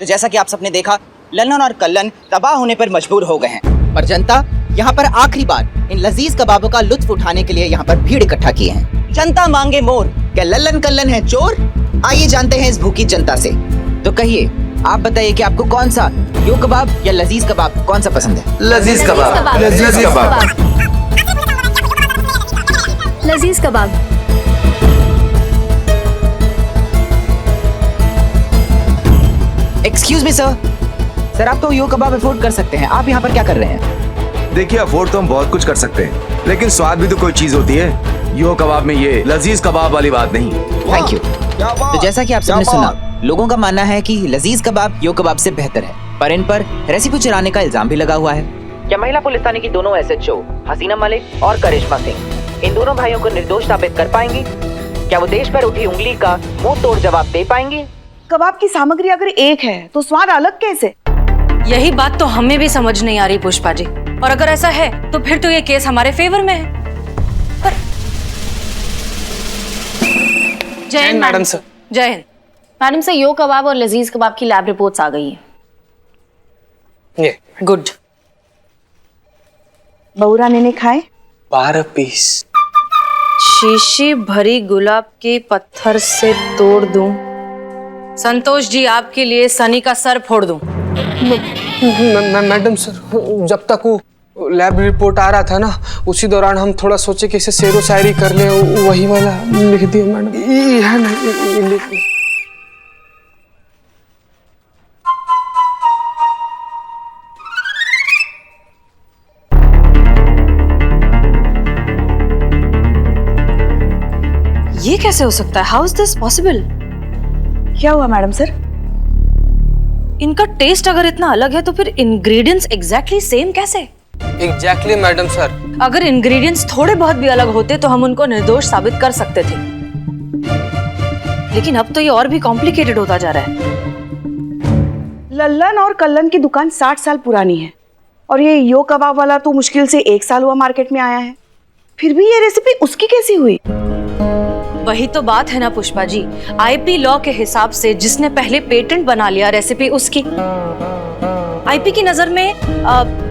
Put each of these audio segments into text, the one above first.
तो जैसा कि आप सबने देखा, लल्लन और कल्लन तबाह होने पर मजबूर हो गए हैं, पर जनता यहाँ पर आखिरी बार इन लजीज कबाबों का लुत्फ उठाने के लिए यहाँ पर भीड़ इकट्ठा किए हैं। जनता मांगे मोर, क्या लल्लन कल्लन है चोर? आइए जानते हैं इस भूखी जनता से। तो कहिए, आप बताइए कि आपको कौन सा यो कबाब या लजीज कबाब कौन सा पसंद है? लजीज कबाब। लजीज कबाब। लजीज कबाब। एक्सक्यूज मी सर, आप तो यो कबाब अफोर्ड कर सकते हैं, आप यहाँ पर क्या कर रहे हैं? देखिए, अफोर्ड तो हम बहुत कुछ कर सकते हैं, लेकिन स्वाद भी तो कोई चीज होती है। यो कबाब में ये लजीज कबाब वाली बात नहीं। Thank you. तो जैसा कि आप सबने सुना, लोगों का मानना है कि लजीज कबाब यो कबाब से बेहतर है, पर इन पर रेसिपी चुराने का इल्जाम भी लगा हुआ है। क्या महिला पुलिस थाने की दोनों एसएचओ हसीना मलिक और करिश्मा सिंह इन दोनों भाइयों को निर्दोष साबित कर पाएंगी? क्या वो देश पर उठी उंगली का मुंह तोड़ जवाब दे पाएंगी? कबाब की सामग्री अगर एक है तो स्वाद अलग कैसे? यही बात तो हमें भी समझ नहीं आ रही पुष्पा जी, और अगर ऐसा है तो फिर तो ये केस हमारे फेवर में है। पर जय हिंद मैडम सर। जय हिंद मैडम सर, यो कबाब और लजीज कबाब की लैब रिपोर्ट्स आ गई हैं। ये गुड। बहू रानी ने खाए 12 पीस। शीशी भरी गुलाब के पत्थर से तोड़ दूं, संतोष जी आपके लिए सनी का सर फोड़ दूं। मैडम सर, जब तक वो लैब रिपोर्ट आ रहा था ना, उसी दौरान हम थोड़ा सोचे कि इसे शेरो शायरी कर ले, वही वाला लिख दिया मैडम। ये है ना, ये लिख दिया। ये कैसे हो सकता है? How is this possible? क्या हुआ मैडम सर? इनका टेस्ट अगर इतना अलग है तो फिर इंग्रेडिएंट्स एग्जैक्टली सेम कैसे? Exactly madam sir. अगर इंग्रेडिएंट्स थोड़े बहुत भी अलग होते तो हम उनको निर्दोष साबित कर सकते थे, लेकिन अब तो ये और भी कॉम्प्लिकेटेड होता जा रहा है। लल्लन और कल्लन की दुकान 60 साल पुरानी है, और ये यो कबाब वाला तो मुश्किल से 1 साल हुआ मार्केट में आया है। फिर भी ये रेसिपी उसकी कैसी हुई? वही तो बात है ना पुष्पा जी, आईपी लॉ के हिसाब से जिसने पहले पेटेंट बना लिया रेसिपी उसकी। आईपी की नजर में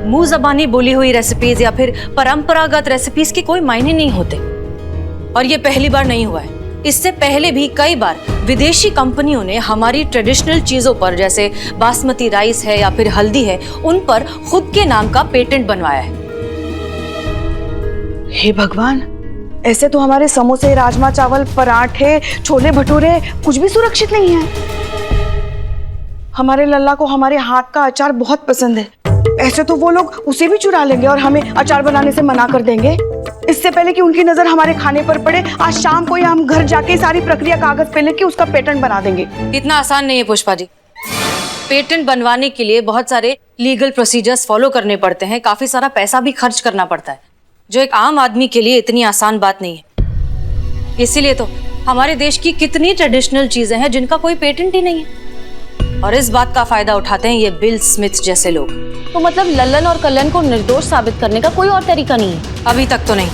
मुंह जबानी बोली हुई रेसिपीज या फिर परंपरागत रेसिपीज के कोई मायने नहीं होते, और ये पहली बार नहीं हुआ है। इससे पहले भी कई बार विदेशी कंपनियों ने हमारी ट्रेडिशनल चीजों पर, जैसे बासमती राइस है या फिर हल्दी है, उन पर खुद के नाम का पेटेंट बनवाया है। हे भगवान, ऐसे तो हमारे समोसे, राजमा चावल, पराठे, छोले भटूरे कुछ भी सुरक्षित नहीं है। हमारे लल्ला को हमारे हाथ का अचार बहुत पसंद है, ऐसे तो वो लोग उसे भी चुरा लेंगे और हमें अचार बनाने से मना कर देंगे। इससे पहले कि उनकी नजर हमारे खाने पर पड़े, आज शाम को ही हम घर जाके सारी प्रक्रिया कागज पे लेके उसका पेटेंट बना देंगे। इतना आसान नहीं है पुष्पा जी। पेटेंट बनवाने के लिए बहुत सारे लीगल प्रोसीजर्स फॉलो करने पड़ते हैं, काफी सारा पैसा भी खर्च करना पड़ता है, जो एक आम आदमी के लिए इतनी आसान बात नहीं है। इसीलिए तो हमारे देश की कितनी ट्रेडिशनल चीजें हैं जिनका कोई पेटेंट ही नहीं है, और इस बात का फायदा उठाते हैं ये बिल स्मिथ जैसे लोग। तो मतलब लल्लन और कल्लन को निर्दोष साबित करने का कोई और तरीका नहीं है? अभी तक तो नहीं।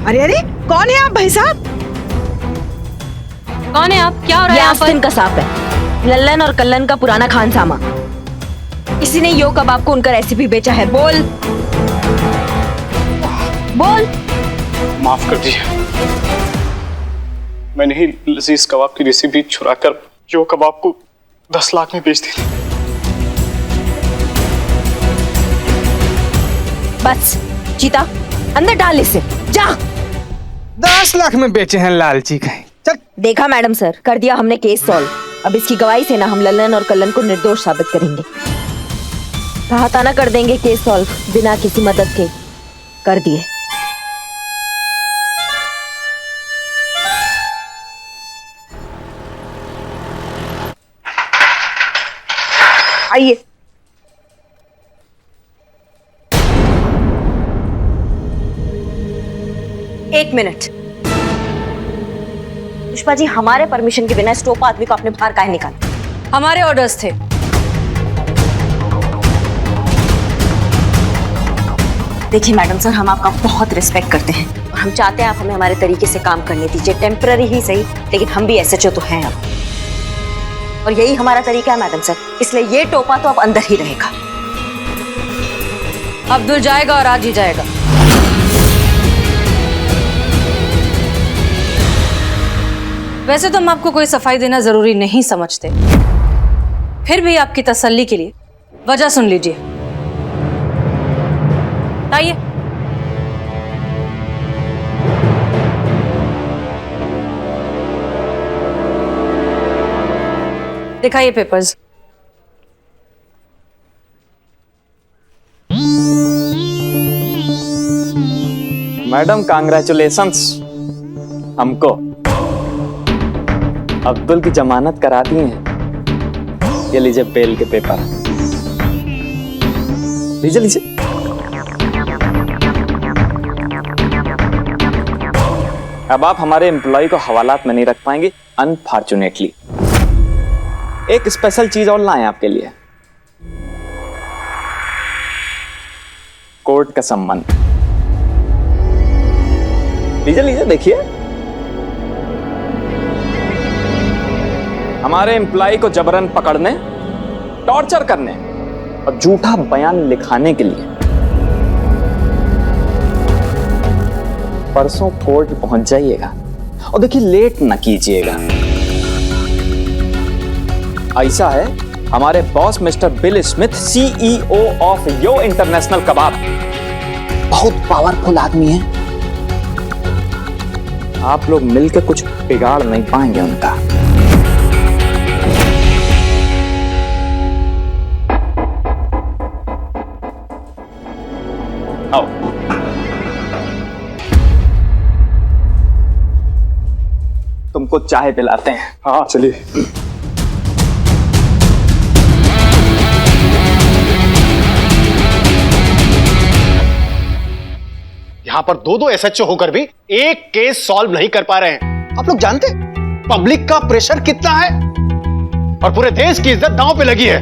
अरे अरे, कौन है आप भाई साहब? कौन है आप? क्या हो रहा है ये यहाँ पर? आस्तीन का सांप है, लल्लन और कल्लन का पुराना खानसामा। इसी ने यो कबाब को उनका रेसिपी बेचा है। बोल बोल। माफ कर दीजिए, मैंने ही लजीज कबाब की रेसिपी चुराकर यो कबाब को 10 लाख में बेच दी। बस चीता, अंदर डाल इसे, जा। 10 लाख में बेचे हैं लालची कहीं। चल। देखा मैडम सर, कर दिया हमने केस सॉल्व। अब इसकी गवाही से ना हम लल्लन और कल्लन को निर्दोष साबित करेंगे। कहा था ना कर देंगे केस सॉल्व बिना किसी मदद के, कर दिए। आइए। एक मिनट पुष्पा जी, हमारे परमिशन के बिना इस टोपा आदमी को आपने बाहर काहे निकाला? हमारे ऑर्डर्स थे। देखिए मैडम सर, हम आपका बहुत रिस्पेक्ट करते हैं और हम चाहते हैं आप हमें हमारे तरीके से काम करने दीजिए, टेम्पररी ही सही, लेकिन हम भी एसएचओ तो हैं अब, और यही हमारा तरीका है मैडम सर, इसलिए ये टोपा तो अब अंदर ही रहेगा। अब्दुल जाएगा और आज ही जाएगा। वैसे तो हम आपको कोई सफाई देना जरूरी नहीं समझते, फिर भी आपकी तसल्ली के लिए वजह सुन लीजिए। आइए। दिखाइए पेपर्स। मैडम कांग्रेचुलेशंस, हमको अब्दुल की जमानत करा दी है। ये लीजिए बेल के पेपर, लीजिए लीजिए। अब आप हमारे एम्प्लॉय को हवालात में नहीं रख पाएंगे अनफॉर्चुनेटली। एक स्पेशल चीज और लाए आपके लिए, कोर्ट का सम्मान। लीजिए लीजिए देखिए। हमारे एम्प्लॉय को जबरन पकड़ने, टॉर्चर करने और झूठा बयान लिखाने के लिए परसों कोर्ट पहुंच जाइएगा, और देखिए लेट न कीजिएगा। ऐसा है, हमारे boss mister Bill Smith, CEO of Yo International kebab, बहुत पावरफुल आदमी है। आप लोग मिलकर कुछ बिगाड़ नहीं पाएंगे उनका। आओ। तुमको चाय पिलाते हैं। हाँ चलिए। यहाँ पर दो दो एसएचओ होकर भी एक केस सॉल्व नहीं कर पा रहे हैं। आप लोग जानते पब्लिक का प्रेशर कितना है और पूरे देश की इज्जत दांव पे लगी है।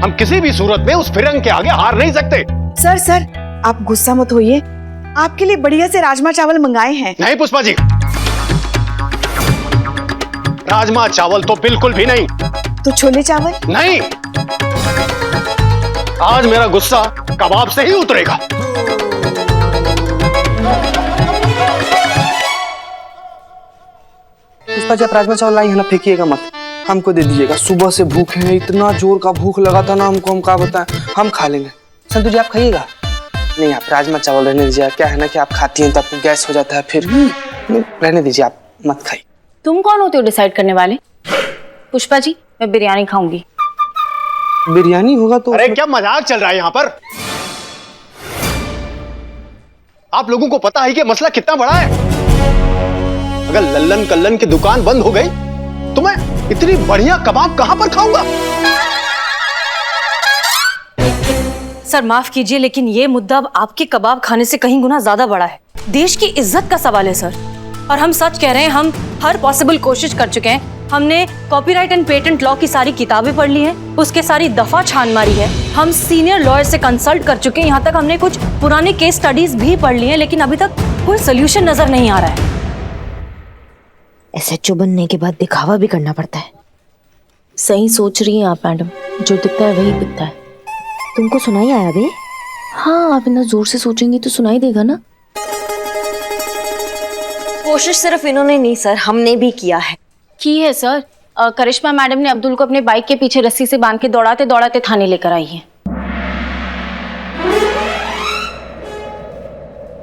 हम किसी भी सूरत में उस फिरंग के आगे हार नहीं सकते। सर आप गुस्सा मत होइए, आपके लिए बढ़िया से राजमा चावल मंगाए हैं। नहीं पुष्पा जी, राजमा चावल तो बिल्कुल भी नहीं। तो छोले चावल? नहीं, आज मेरा गुस्सा कबाब से ही उतरेगा। पुष्पा जी, आप राजमा चावल लाई है ना, फेंकिएगा मत, हमको दे दीजिएगा। सुबह से भूखे हैं, इतना जोर का भूख लगा था ना हमको, हम क्या बताएं, हम खा लेंगे। संतु जी आप खाइएगा? नहीं, आप राजमा चावल रहने दीजिए। क्या है ना कि आप खाती हैं तो आपको गैस हो जाता है, फिर रहने दीजिए, आप मत खाइए। तुम कौन होते हो डिसाइड करने वाले? पुष्पा जी, मैं बिरयानी खाऊंगी। बिरयानी होगा तो? अरे क्या मजाक चल रहा है यहाँ पर? आप लोगों को पता है कि मसला कितना बड़ा है? अगर लल्लन कल्लन की दुकान बंद हो गई तो मैं इतनी बढ़िया कबाब कहां पर खाऊंगा? सर माफ कीजिए, लेकिन ये मुद्दा अब आपके कबाब खाने से कहीं गुना ज्यादा बड़ा है। देश की इज्जत का सवाल है सर, और हम सच कह रहे हैं, हम हर पॉसिबल कोशिश कर चुके हैं। हमने कॉपीराइट एंड पेटेंट लॉ की सारी किताबें पढ़ ली हैं, उसके सारी दफा छान मारी है। हम सीनियर लॉयर से कंसल्ट कर चुके हैं, यहाँ तक हमने कुछ पुराने केस स्टडीज भी पढ़ ली हैं, लेकिन अभी तक कोई सोल्यूशन नजर नहीं आ रहा है। एसएचओ बनने के बाद दिखावा भी करना पड़ता है। सही सोच रही हैं आप मैडम, जो दिखता है वही दिखता है। तुमको सुनाई आया बे? हाँ, आप इतना जोर से सोचेंगी तो सुनाई देगा ना। कोशिश सिर्फ इन्होंने नहीं सर, हमने भी किया है। की है सर। करिश्मा मैडम ने अब्दुल को अपने बाइक के पीछे रस्सी से बांध के दौड़ाते दौड़ाते थाने लेकर आई है।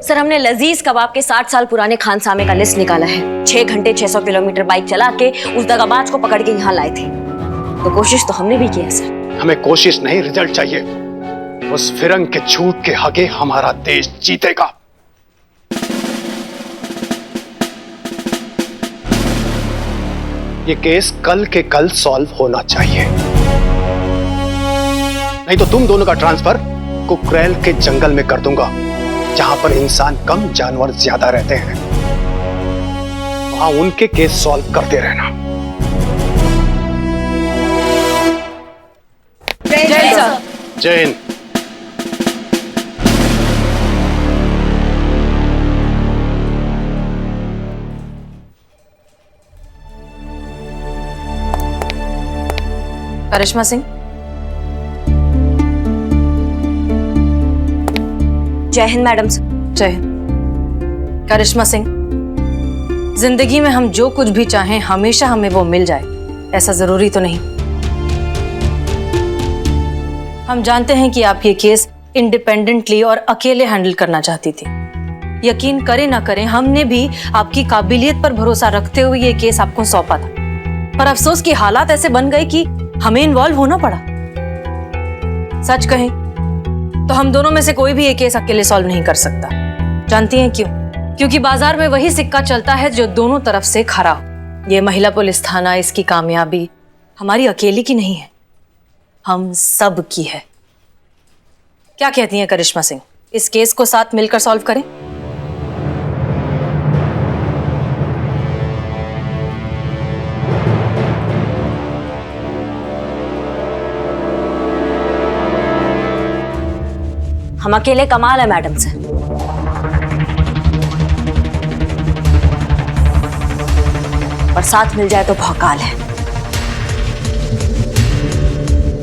सर हमने लजीज कबाब के 60 साल पुराने खानसामे का लिस्ट निकाला है। 6 घंटे 600 किलोमीटर बाइक चला के उस दगाबाज को पकड़ के यहाँ लाए थे। तो कोशिश तो हमने भी की है सर। हमें कोशिश नहीं, रिजल्ट चाहिए। उस फिरंग के झूठ के आगे हमारा देश जीतेगा। ये केस कल के कल सॉल्व होना चाहिए। नहीं तो तुम दोनों का ट्रांसफर कुकरेल के जंगल में कर दूंगा, जहां पर इंसान कम जानवर ज्यादा रहते हैं। वहां उनके केस सॉल्व करते रहना। जय हिंद। करिश्मा सिंह। जय हिंद मैडम सर। जय हिंद। करिश्मा सिंह, जिंदगी में हम जो कुछ भी चाहें हमेशा हमें वो मिल जाए, ऐसा जरूरी तो नहीं। हम जानते हैं कि आप ये केस इंडिपेंडेंटली और अकेले हैंडल करना चाहती थी। यकीन करें ना करें, हमने भी आपकी काबिलियत पर भरोसा रखते हुए ये केस आपको सौंपा था, पर अफसोस की हालात ऐसे बन गए कि हमें इन्वॉल्व होना पड़ा। सच कहें तो हम दोनों में से कोई भी ये केस अकेले सॉल्व नहीं कर सकता। जानती हैं क्यों? क्योंकि बाजार में वही सिक्का चलता है जो दोनों तरफ से खरा हो। ये महिला पुलिस थाना, इसकी कामयाबी हमारी अकेली की नहीं है, हम सब की है। क्या कहती हैं करिश्मा सिंह, इस केस को साथ मिलकर सॉल्व करें? हम अकेले कमाल है मैडम सर, और साथ मिल जाए तो भौकाल है।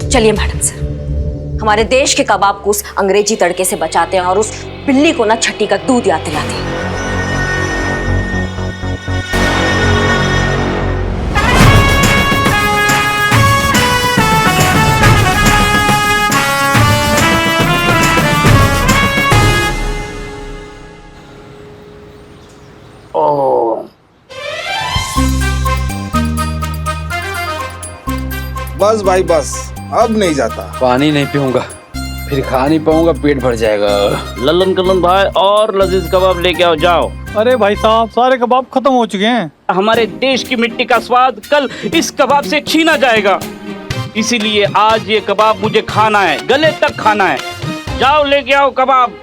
चलिए मैडम सर, हमारे देश के कबाब को उस अंग्रेजी तड़के से बचाते हैं और उस बिल्ली को ना छठी का दूध याद दिलाते हैं। बस भाई बस, अब नहीं जाता। पानी नहीं पीऊंगा, फिर खा नहीं पाऊंगा, पेट भर जाएगा। लल्लन कल्लन भाई और लजीज कबाब लेके आओ, जाओ। अरे भाई साहब, सारे कबाब खत्म हो चुके हैं। हमारे देश की मिट्टी का स्वाद कल इस कबाब से छीना जाएगा, इसीलिए आज ये कबाब मुझे खाना है, गले तक खाना है। जाओ लेके आओ कबाब।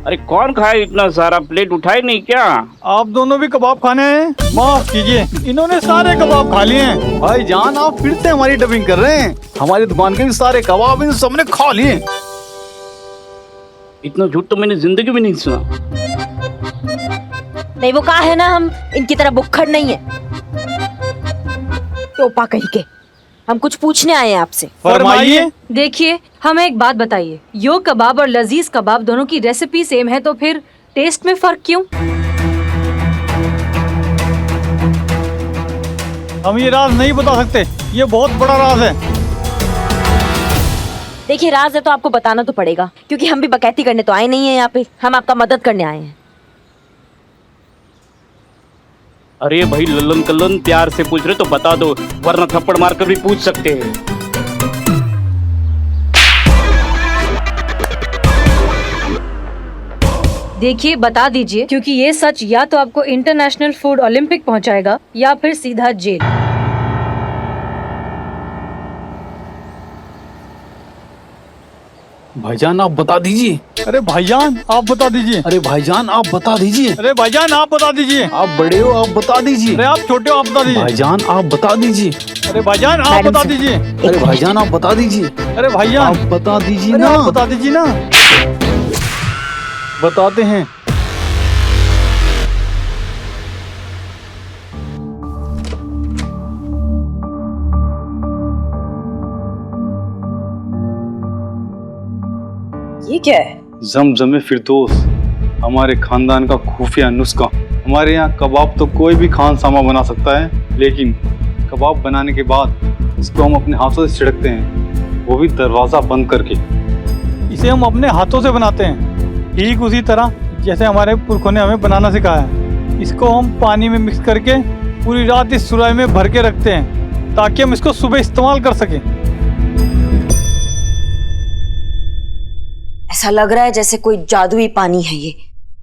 अरे कौन खाए इतना सारा? प्लेट उठाए नहीं क्या? आप दोनों भी कबाब खाने हैं? माफ कीजिए, इन्होंने सारे कबाब खा लिए हैं। भाई जान, आप फिर से हमारी डबिंग कर रहे हैं। हमारी दुकान के भी सारे कबाब इन सबने खा लिए। इतना झूठ तो मैंने जिंदगी में नहीं सुना। नहीं, वो कहा है ना, हम इनकी तरह बुक्खड़ नहीं है। टोपा कहीं के। हम कुछ पूछने आए हैं आपसे। फरमाइए। देखिए, हमें एक बात बताइए, यो कबाब और लजीज कबाब दोनों की रेसिपी सेम है, तो फिर टेस्ट में फर्क क्यों? हम ये राज नहीं बता सकते, ये बहुत बड़ा राज है। देखिए, राज है तो आपको बताना तो पड़ेगा, क्योंकि हम भी बकैती करने तो आए नहीं हैं यहाँ पे, हम आपका मदद करने आए हैं। अरे भाई लल्लन कल्लन, प्यार से पूछ रहे तो बता दो, वरना थप्पड़ मारकर भी पूछ सकते हैं। देखिए, बता दीजिए, क्योंकि ये सच या तो आपको इंटरनेशनल फूड ओलंपिक पहुंचाएगा या फिर सीधा जेल। भाईजान आप बता दीजिए। अरे भाईजान आप बता दीजिए। अरे भाईजान आप बता दीजिए। अरे भाईजान आप बता दीजिए। आप बड़े हो, आप बता दीजिए। अरे आप छोटे हो, आप बता दीजिए। भाईजान आप बता दीजिए। अरे भाईजान आप बता दीजिए। अरे भाईजान आप बता दीजिए। अरे भाईजान आप बता दीजिए अरे ना। आप बता दीजिए ना। बताते हैं। ये क्या है? ज़मज़म फिरदौस, हमारे खानदान का खुफिया नुस्खा। हमारे यहाँ कबाब तो कोई भी खानसामा बना सकता है, लेकिन कबाब बनाने के बाद इसको हम अपने हाथों से छिड़कते हैं, वो भी दरवाज़ा बंद करके। इसे हम अपने हाथों से बनाते हैं, ठीक उसी तरह जैसे हमारे पुरखों ने हमें बनाना सिखाया है। इसको हम पानी में मिक्स करके पूरी रात इस सुराही में भर के रखते हैं, ताकि हम इसको सुबह इस्तेमाल कर सकें। ऐसा लग रहा है जैसे कोई जादुई पानी है ये।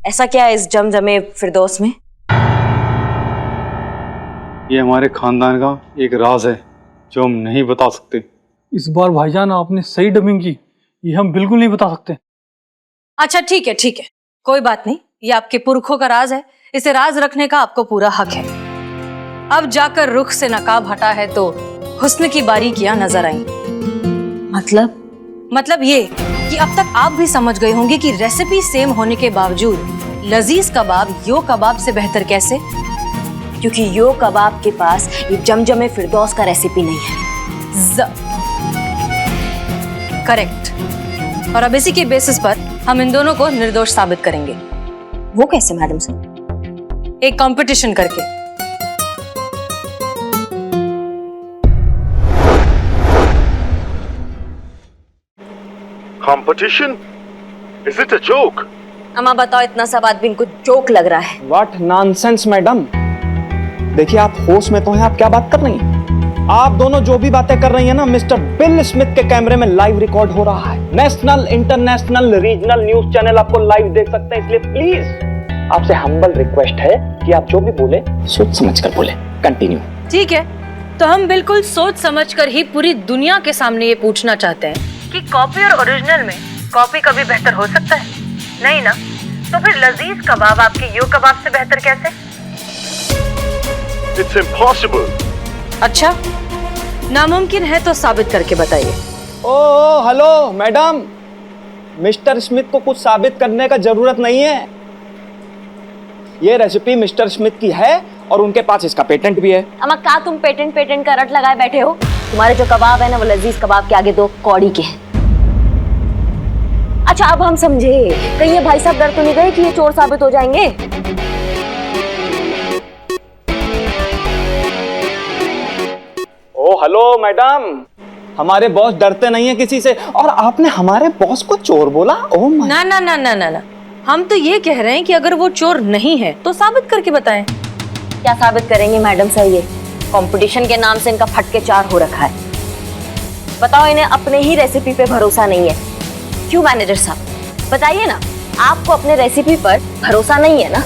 ऐसा क्या है इस जमजमे फिरदौस में? ये हमारे खानदान का एक राज है जो हम नहीं बता सकते। इस बार भाईजान आपने सही डबिंग की, ये हम बिल्कुल नहीं बता सकते। अच्छा ठीक है, कोई बात नहीं, ये आपके पुरखों का राज है, इसे राज रखने का आपको पूरा हक है। अब जाकर रुख से नकाब हटा है तो हुस्न की बारीकियां नजर आई। मतलब ये कि अब तक आप भी समझ गए होंगे कि रेसिपी सेम होने के बावजूद लजीज कबाब यो कबाब से बेहतर कैसे? क्योंकि यो कबाब के पास ये जमजमे फिरदौस का रेसिपी नहीं है। करेक्ट। और अब इसी के बेसिस पर हम इन दोनों को निर्दोष साबित करेंगे। वो कैसे मैडम सर? एक कंपटीशन करके। Competition? Is it a joke? अम्मा बताओ, इतना सब आदमी इनको जोक लग रहा है। What nonsense madam. देखिए आप होश में तो हैं, आप क्या बात कर रही हैं? आप दोनों जो भी बातें कर रही हैं ना, मिस्टर बिल स्मिथ के कैमरे में लाइव रिकॉर्ड हो रहा है। National, international, regional news channel आपको लाइव देख सकते हैं, इसलिए प्लीज आपसे हम्बल रिक्वेस्ट है कि आप जो भी बोले सोच समझ कर बोले। कंटिन्यू। ठीक है, तो हम बिल्कुल सोच समझकर ही पूरी दुनिया के सामने ये पूछना चाहते हैं कि कॉपी और ओरिजिनल में कॉपी कभी बेहतर हो सकता है? नहीं ना? तो फिर लजीज कबाब आपके यो कबाब से बेहतर कैसे? It's impossible. अच्छा, नामुमकिन है तो साबित करके बताइए। ओ हेलो मैडम, मिस्टर स्मिथ को कुछ साबित करने का जरूरत नहीं है। ये रेसिपी मिस्टर स्मिथ की है और उनके पास इसका पेटेंट भी है। अम्मा क्या तुम पेटेंट का रट लगाए बैठे हो? तुम्हारे जो कबाब है ना, वो लजीज कबाब के आगे दो कौड़ी के हैं। अच्छा अब हम समझे, कहीं ये भाई साहब डर तो नहीं गए कि ये चोर साबित हो जाएंगे? ओ हेलो मैडम, हमारे बॉस डरते नहीं है किसी से, और आपने हमारे बॉस को चोर बोला? ओ ना ना ना ना ना ना, हम तो ये कह रहे हैं कि अगर वो चोर नहीं है तो साबित करके बताएं। क्या साबित करेंगे मैडम सर? ये कंपटीशन के नाम से इनका फटके चार हो रखा है। बताओ, इन्हें अपने ही रेसिपी पे भरोसा नहीं है। क्यों मैनेजर साहब, बताइए ना, आपको अपने रेसिपी पर भरोसा नहीं है ना?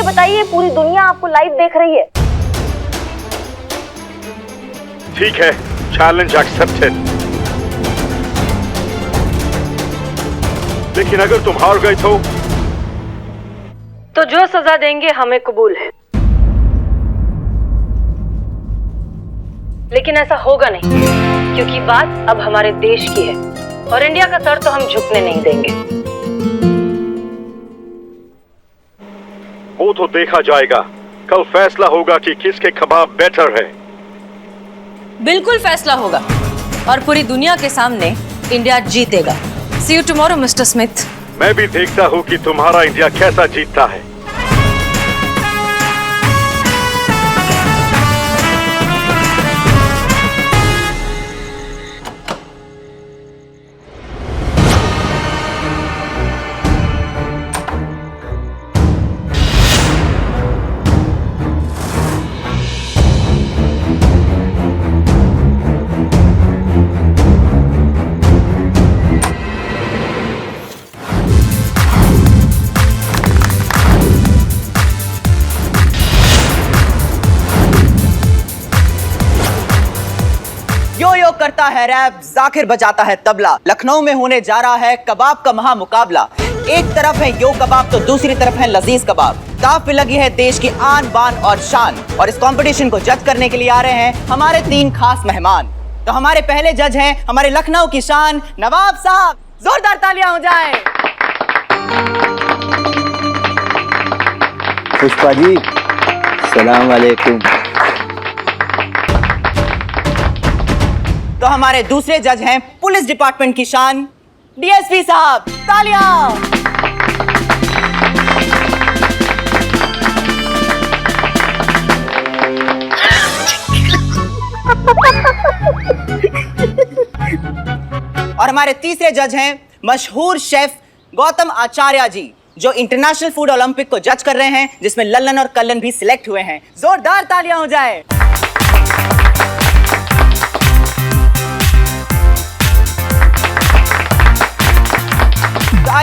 बताइए, पूरी दुनिया आपको लाइव देख रही है। ठीक है, चैलेंज एक्सेप्टेड। लेकिन अगर तुम हार गए तो जो सजा देंगे हमें कबूल है, लेकिन ऐसा होगा नहीं, क्योंकि बात अब हमारे देश की है और इंडिया का सर तो हम झुकने नहीं देंगे। वो तो देखा जाएगा, कल फैसला होगा कि किसके कबाब बेटर है। बिल्कुल फैसला होगा और पूरी दुनिया के सामने इंडिया जीतेगा। सी यू टुमारो मिस्टर स्मिथ। मैं भी देखता हूँ कि तुम्हारा इंडिया कैसा जीतता है। यो करता है रैप, जाकिर बजाता है तबला। लखनऊ में होने जा रहा है कबाब का महामुकाबला। एक तरफ है यो कबाब तो दूसरी तरफ है लजीज कबाब। दांव पे लगी है देश की आन बान और शान, और इस कंपटीशन को जज करने के लिए आ रहे हैं हमारे 3 खास मेहमान। तो हमारे पहले जज हैं हमारे लखनऊ की शान नवाब साहब। जोरदार तालियां हो जाए। पुष्पा जी, सलाम वालेकुम। तो हमारे दूसरे जज हैं पुलिस डिपार्टमेंट की शान डीएसपी साहब। तालियां। और हमारे तीसरे जज हैं मशहूर शेफ गौतम आचार्य जी, जो इंटरनेशनल फूड ओलंपिक को जज कर रहे हैं, जिसमें लल्लन और कल्लन भी सिलेक्ट हुए हैं। जोरदार तालियां हो जाए।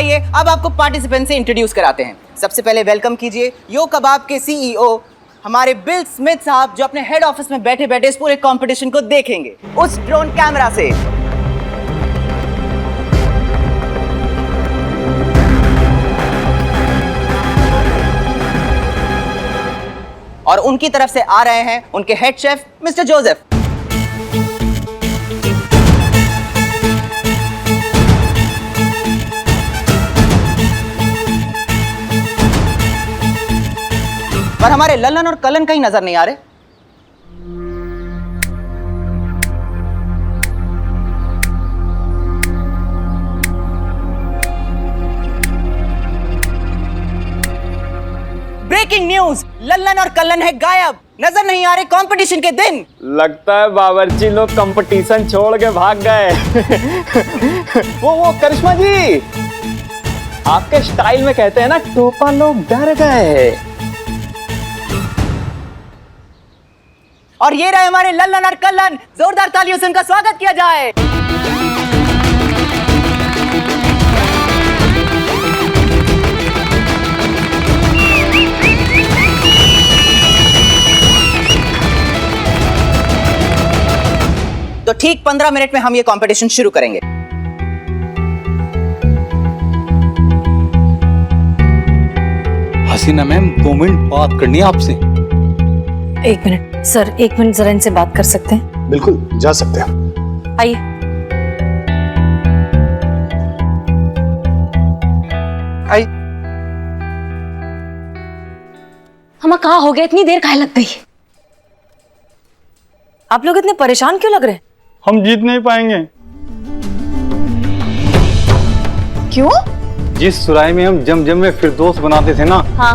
आइए अब आपको पार्टिसिपेंट से इंट्रोड्यूस कराते हैं। सबसे पहले वेलकम कीजिए यो कबाब के सीईओ हमारे बिल स्मिथ साहब, जो अपने हेड ऑफिस में बैठे बैठे इस पूरे कंपटीशन को देखेंगे उस ड्रोन कैमरा से। और उनकी तरफ से आ रहे हैं उनके हेड शेफ मिस्टर जोसेफ। पर हमारे लल्लन और कलन कहीं नजर नहीं आ रहे। ब्रेकिंग न्यूज, लल्लन और कलन है गायब, नजर नहीं आ रहे कंपटीशन के दिन। लगता है बावर्ची लोग कंपटीशन छोड़ के भाग गए। वो करिश्मा जी, आपके स्टाइल में कहते हैं ना, टोपा लोग डर गए। और ये रहे हमारे लल्लन और कलन, जोरदार तालियों से उनका स्वागत किया जाए। तो ठीक 15 मिनट में हम ये कंपटीशन शुरू करेंगे। हसीना मैम 2 मिनट बात करनी है आपसे। 1 मिनट सर, 1 मिनट जरा इनसे बात कर सकते हैं? बिल्कुल जा सकते हैं। आइए। हमें कहाँ हो गया, इतनी देर काहे लग गई? आप लोग इतने परेशान क्यों लग रहे हैं? हम जीत नहीं पाएंगे। क्यों? जिस सुराही में हम जम में फिरदौस बनाते थे ना, हाँ,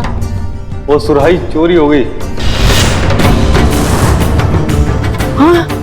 वो सुराही चोरी हो गई। हाँ?